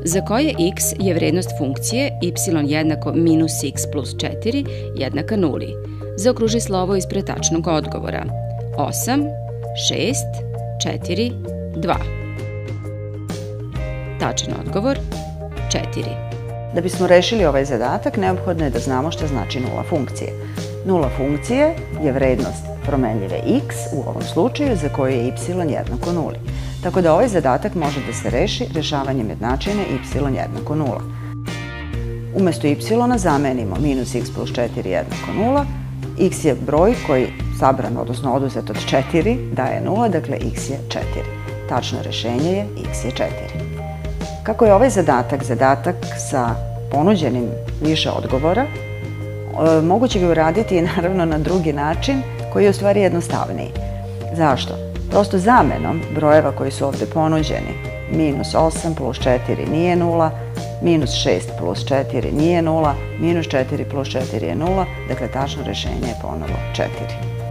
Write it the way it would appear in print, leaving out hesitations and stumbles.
za koje x je vrednost funkcije y jednako minus x plus 4 jednaka nuli. Zaokruži slovo ispred tačnog odgovora. 8, 6, 4, 2. Tačan odgovor 4. Da bismo rešili ovaj zadatak, neophodno je da znamo šta znači nula funkcije. Nula funkcije je vrednost promenljive x, u ovom slučaju, za koju je y jednako nuli. Tako da ovaj zadatak može da se reši rešavanjem jednačine y jednako nula. Umesto y zamenimo minus x plus 4 jednako nula. X je broj koji sabran, odnosno oduzet od 4, daje 0, dakle x je 4. Tačno rešenje je x je 4. Kako je ovaj zadatak sa ponuđenim više odgovora, moguće ga uraditi i naravno na drugi način koji je u stvari jednostavniji. Zašto? Prosto zamenom brojeva koji su ovde ponuđeni, minus 8 plus 4 nije 0, minus 6 plus 4 nije 0, minus 4 plus 4 je 0, dakle tačno rešenje je ponovo 4.